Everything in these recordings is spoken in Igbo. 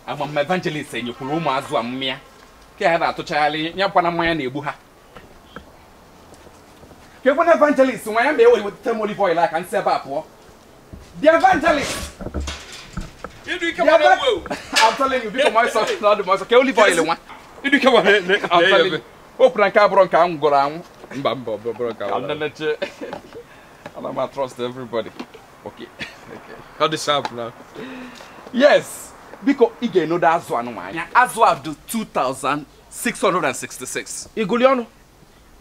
I'm evangelist and you could room as one mere. Care to Charlie, Yapana Maya Nebuha. You're one evangelist, when I'm there with Temoli boy like and Sebapo. The evangelist! You do come on, I'm telling you, because myself, not the most only boy one. You do come on, I'm telling you. Open a cabron can go around. Bambo, I'm not trust everybody. Okay. How the sharp now? Yes, because again, no, that's one one. As well, do 2,666. Iguliano?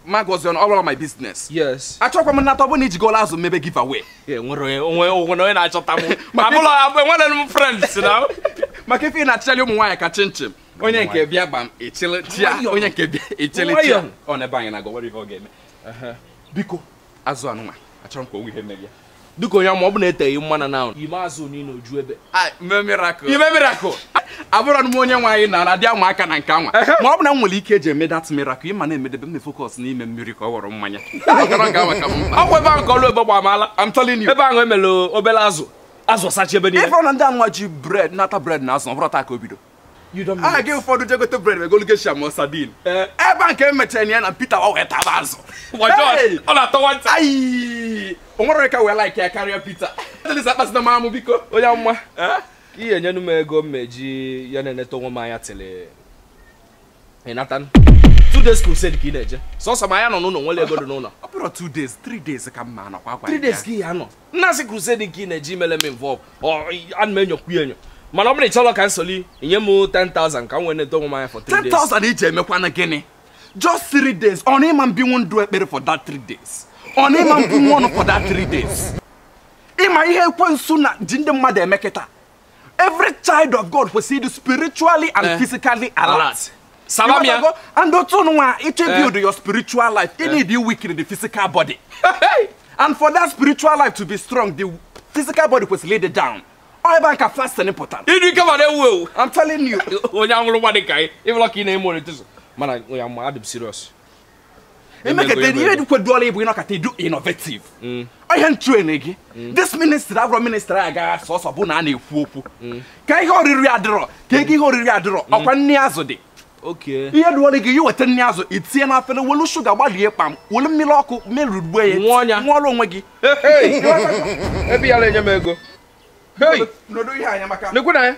Mark was on all of my business. Yes. I talk about not when each go last maybe give away. Yeah, when I shot them. I'm one of them friends now. Makefi na tell you why I can change him. Onye nke bia bam e chile tia onye nke bia e chile tia on e ban na go what if again. Biko azu anu ma achọrọ ko wi he na bia. Duko nya mo bu na ete yi mana now. Yi ma azu ni no ju ebe. Ai me miracle. Yi me miracle. Aburo no onye nwa yi na dia mu aka na nka nwa. Ma obu na nwele ike je me that miracle. Yi ma na emede be me focus na ime miracle woro mmanya. Akara nka maka mma. Akwa ba nko lo ebe gba amala. I'm telling you. Ebe anwo emelo obela azu. Azu sachi ebe ni. If on and nwa ji bread, nata bread na azu, obro ta ka obido. You don't I give for the jago bread, we go look at sham or sardine. Eban came Mechanian and Peter or Etabazo. What all at once? Aye, Omoreka were like a carrier Peter. That is that's the mamu biko. Oyamwa, ki enyanu me go meji yane to maya tele. E Nathan. 2 days crusade ki neje. So sama ya no wole go no no. About 2 days, 3 days ka man kwa 3 days ki ya no. Na se crusade ki neji mele me involve. Or an menyo kuyenyo. Man, I'm going to tell you, cancel 10,000. Can we do my for 3 days? 10,000 each, me kwana gene. Just 3 days. On him and be one do it better for that 3 days. On him and be one for that 3 days. In my head, when sooner, Jinder mother make it. Every child of God will see you spiritually and physically alert. Salamia. And don't know it will build your spiritual life. You need you weak in the physical body. And for that spiritual life to be strong, the physical body was laid down. I bank a fast and important. You come on, I'm telling you. When I'm going to if lucky name more it is. Man, I am mad serious. You make it you could do we not do innovative. I am training. This minister, our minister, I got source of bunani fufu. Can you hold the readro? Can you hold the readro? Of 1 year so day. Okay. Here do give you 10 years. It's enough for the will sugar body pam. Will me lock me rude way. One wagi. Hey, maybe I'll let you go. Hey, no do you hear Yamaka? Look at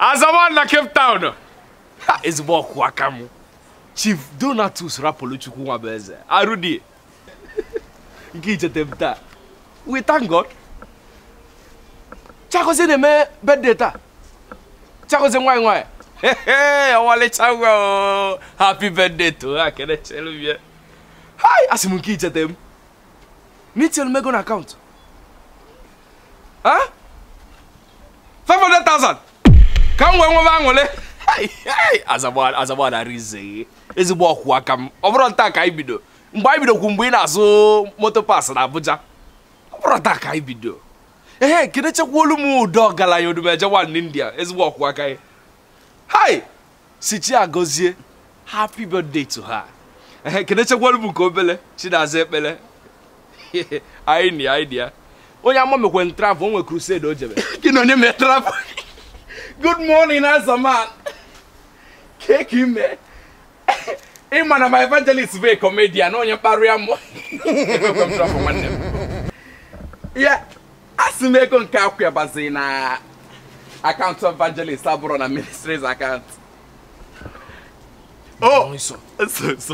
as a man like Cape Town. Is walk wakamu. Chief Donatus Rapoluchuku Wabeze. Arudi. Gija Tempta. We thank God. Chakos in the bed data. Chakos in wine. Hey, I want to tell happy birthday to I can tell you. Hi, Asimuki Jatem. Meet your Megon account. Huh? 500,000. Come on, hey, as a word, I reason. Is walk wakam. Over attack, I bido. Mbido kumbina so motor pass na Abuja. Over attack, I bido. Hey, can I check Wolumu dog galayo to Major one in India? Is walk wakai. Hi, Sichia Gozie. Happy birthday to her. Hey, can I check Wolumu Kobele? She does it, Bele. I ain't the idea. Oh, your mama went travel on a crusade, Ojebe. You know, me travel. Good morning, as a man. Cake him, man. Hey, man, my evangelist, very comedian, on your pariamo. Yeah, as you make on Kakuya Bazina account of evangelist, Sabron and ministry's account. Oh, so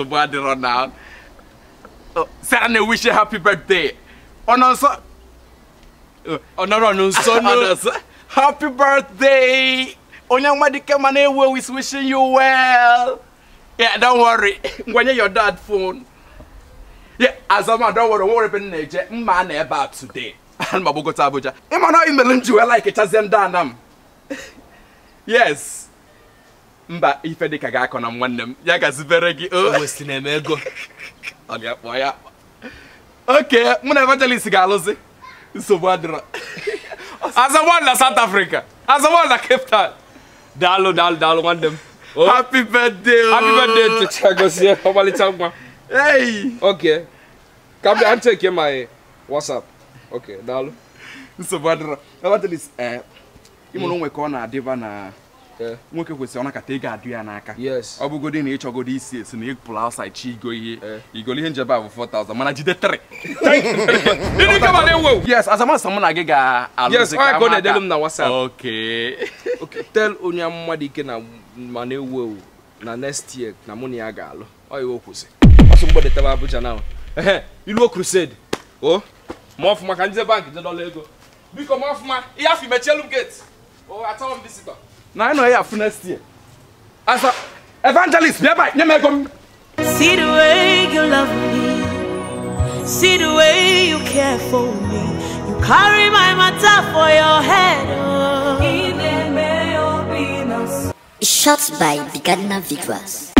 bad run now. Oh, Sarah, wish you happy birthday. Oh, no, sir. Oh, no, so happy birthday! Onyangmadike Mane is wishing you well. Yeah, don't worry. When you're your dad phone. Yeah, as a man, don't worry about nature. Man about today. And Mabugota Abuja. Imana imelinju like it as them done. Yes. Mba ifede kaga kona mwannem. Yaga ziberegi. Oh, Western Emego. Okay, muna evangelist galozi. So badra. As a one la South Africa. As a one la Cape Town. Dalo one them. Oh. Happy birthday. Happy birthday to Chagos. Hey. Okay. Come and take my WhatsApp. Okay, Dalo. So badra. Evangelist you know we call na Deva na nwoke kwesịrị ọ nakata ego adị ya n'aka Yes. ọ bụgodi na ịchọgodi isi esi na ịpụrụ outside chi igo ihe igolo ihe njebe bụ 4,000 mana jide 3 Ini ka ma na-ewu. yes azamasị mụ na gị ga-alụzi Yes, ọ ka ọ na-edelu m na WhatsApp. okay Okay, tell onye amụma dị ike na ma na-ewu ewu na next year na mụ na ya ga-alụ. Ọ iwe kwụsị. Ọsọ mgbede tebe Abuja na. Ilu crusade. Oh, ma ọfụma ka ndị bank je dọla ego. Biko ma ọfụma, ihe afọ imechielu m gate. Oh, atọrọ m visitor. na anyị nọ ya afụ next year asa evangelist bịa ebe nye m ego m. See the way you love me, see the way you care for me. You carry my matter for your head. Oh. Shot by Bigadna Vigras.